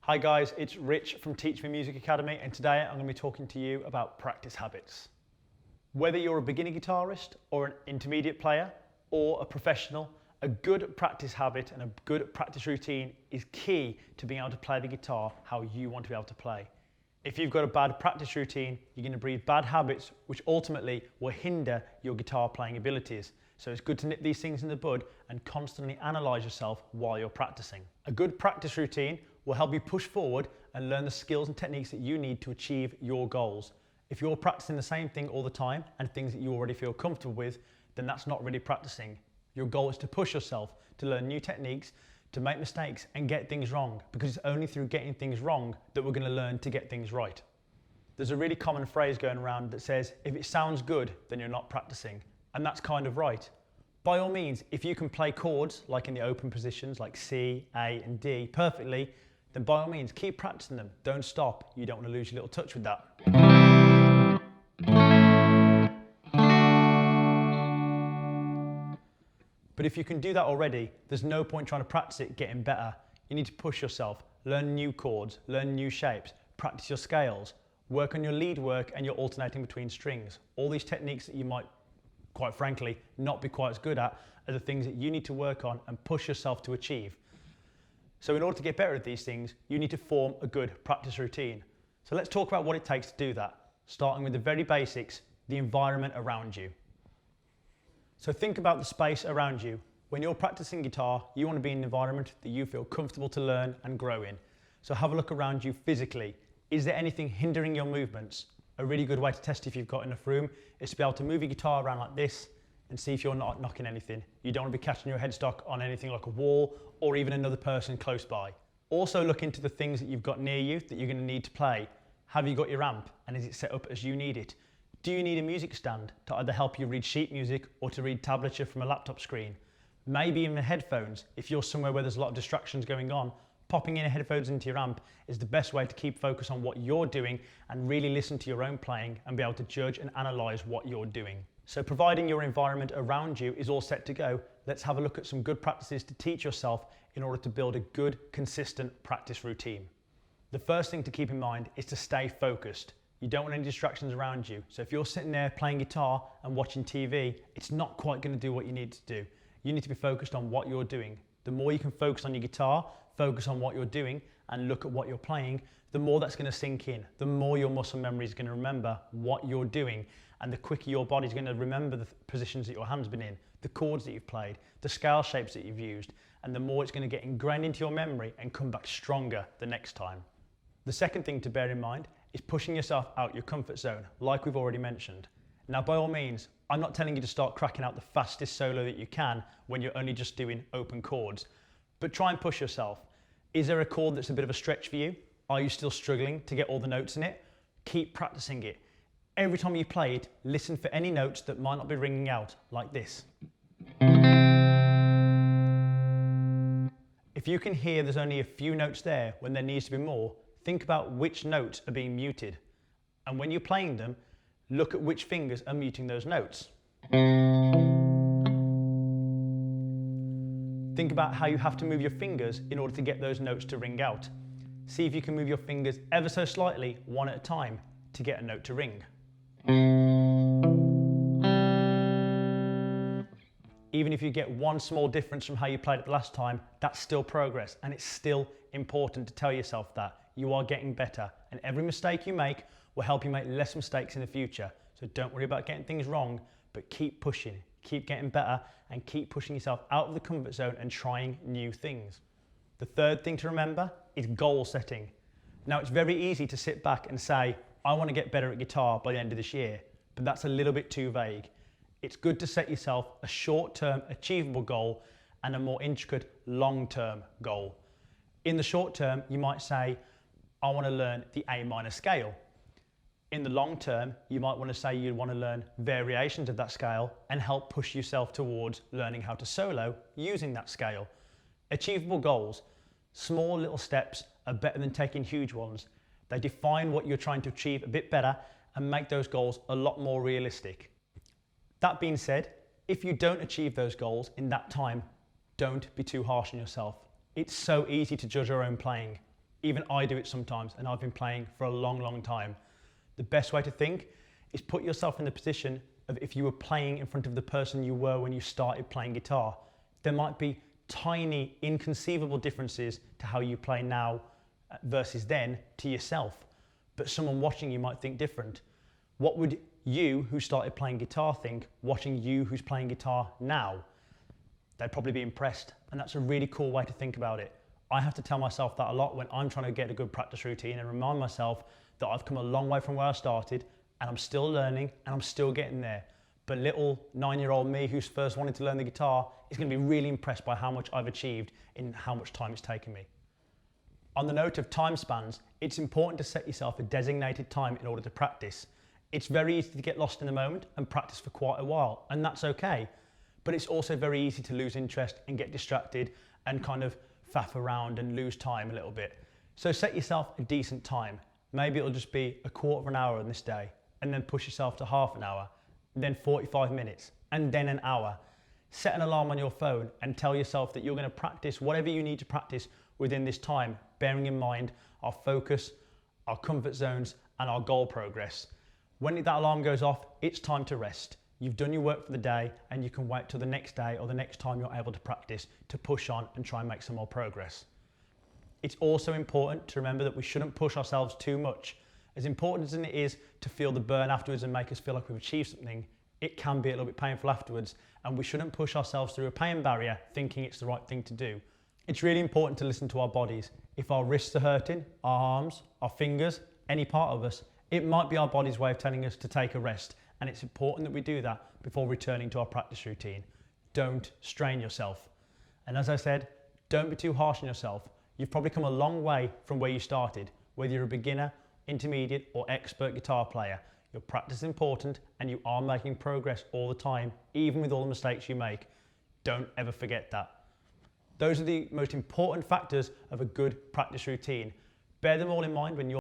Hi guys, it's Rich from Teach Me Music Academy, and today I'm going to be talking to you about practice habits. Whether you're a beginner guitarist or an intermediate player or a professional, a good practice habit and a good practice routine is key to being able to play the guitar how you want to be able to play. If you've got a bad practice routine, you're going to breed bad habits which ultimately will hinder your guitar playing abilities. So it's good to nip these things in the bud and constantly analyse yourself while you're practicing. A good practice routine will help you push forward and learn the skills and techniques that you need to achieve your goals. If you're practicing the same thing all the time and things that you already feel comfortable with, then that's not really practicing. Your goal is to push yourself, to learn new techniques, to make mistakes and get things wrong, because it's only through getting things wrong that we're going to learn to get things right. There's a really common phrase going around that says, if it sounds good, then you're not practicing. And that's kind of right. By all means, if you can play chords, like in the open positions, like C, A and D, perfectly, then by all means, keep practicing them. Don't stop. You don't want to lose your little touch with that. But if you can do that already, there's no point trying to practice it getting better. You need to push yourself, learn new chords, learn new shapes, practice your scales, work on your lead work and your alternating between strings. All these techniques that you might, quite frankly, not be quite as good at are the things that you need to work on and push yourself to achieve. So in order to get better at these things, you need to form a good practice routine. So let's talk about what it takes to do that, starting with the very basics, the environment around you. So think about the space around you. When you're practicing guitar, you want to be in an environment that you feel comfortable to learn and grow in. So have a look around you physically. Is there anything hindering your movements? A really good way to test if you've got enough room is to be able to move your guitar around like this and see if you're not knocking anything. You don't want to be catching your headstock on anything like a wall or even another person close by. Also look into the things that you've got near you that you're going to need to play. Have you got your amp and is it set up as you need it? Do you need a music stand to either help you read sheet music or to read tablature from a laptop screen? Maybe even headphones. If you're somewhere where there's a lot of distractions going on, popping in headphones into your amp is the best way to keep focus on what you're doing and really listen to your own playing and be able to judge and analyse what you're doing. So providing your environment around you is all set to go, let's have a look at some good practices to teach yourself in order to build a good, consistent practice routine. The first thing to keep in mind is to stay focused. You don't want any distractions around you. So if you're sitting there playing guitar and watching TV, it's not quite going to do what you need to do. You need to be focused on what you're doing. The more you can focus on your guitar, focus on what you're doing and look at what you're playing, the more that's going to sink in, the more your muscle memory is going to remember what you're doing, and the quicker your body's going to remember the positions that your hand's been in, the chords that you've played, the scale shapes that you've used, and the more it's going to get ingrained into your memory and come back stronger the next time. The second thing to bear in mind is pushing yourself out your comfort zone, like we've already mentioned. Now, by all means, I'm not telling you to start cracking out the fastest solo that you can when you're only just doing open chords, but try and push yourself. Is there a chord that's a bit of a stretch for you? Are you still struggling to get all the notes in it? Keep practicing it. Every time you play it, listen for any notes that might not be ringing out, like this. If you can hear there's only a few notes there when there needs to be more, think about which notes are being muted. And when you're playing them, look at which fingers are muting those notes. Think about how you have to move your fingers in order to get those notes to ring out. See if you can move your fingers ever so slightly, one at a time, to get a note to ring. Even if you get one small difference from how you played it the last time, that's still progress, and it's still important to tell yourself that you are getting better, and every mistake you make will help you make less mistakes in the future. So don't worry about getting things wrong, but keep pushing, keep getting better, and keep pushing yourself out of the comfort zone and trying new things. The third thing to remember is goal setting. Now, it's very easy to sit back and say, I want to get better at guitar by the end of this year, but that's a little bit too vague. It's good to set yourself a short-term achievable goal and a more intricate long-term goal. In the short term, you might say, I want to learn the A minor scale. In the long term, you might want to say you want to learn variations of that scale and help push yourself towards learning how to solo using that scale. Achievable goals, small little steps are better than taking huge ones. They define what you're trying to achieve a bit better and make those goals a lot more realistic. That being said, if you don't achieve those goals in that time, don't be too harsh on yourself. It's so easy to judge our own playing. Even I do it sometimes, and I've been playing for a long, long time. The best way to think is put yourself in the position of if you were playing in front of the person you were when you started playing guitar. There might be tiny, inconceivable differences to how you play now versus then to yourself, but someone watching you might think different. What would you who started playing guitar think watching you who's playing guitar now? They'd probably be impressed, and that's a really cool way to think about it. I have to tell myself that a lot when I'm trying to get a good practice routine and remind myself that I've come a long way from where I started and I'm still learning and I'm still getting there. But little 9-year-old me who's first wanted to learn the guitar is going to be really impressed by how much I've achieved in how much time it's taken me. On the note of time spans, it's important to set yourself a designated time in order to practice. It's very easy to get lost in the moment and practice for quite a while, and that's okay. But it's also very easy to lose interest and get distracted and kind of faff around and lose time a little bit. So set yourself a decent time. Maybe it'll just be a quarter of an hour on this day, and then push yourself to half an hour, then 45 minutes, and then an hour. Set an alarm on your phone and tell yourself that you're going to practice whatever you need to practice within this time, bearing in mind our focus, our comfort zones, and our goal progress. When that alarm goes off, it's time to rest. You've done your work for the day, and you can wait till the next day or the next time you're able to practice to push on and try and make some more progress. It's also important to remember that we shouldn't push ourselves too much. As important as it is to feel the burn afterwards and make us feel like we've achieved something, it can be a little bit painful afterwards, and we shouldn't push ourselves through a pain barrier thinking it's the right thing to do. It's really important to listen to our bodies. If our wrists are hurting, our arms, our fingers, any part of us, it might be our body's way of telling us to take a rest, and it's important that we do that before returning to our practice routine. Don't strain yourself. And as I said, don't be too harsh on yourself. You've probably come a long way from where you started, whether you're a beginner, intermediate, or expert guitar player. Your practice is important, and you are making progress all the time, even with all the mistakes you make. Don't ever forget that. Those are the most important factors of a good practice routine. Bear them all in mind when you're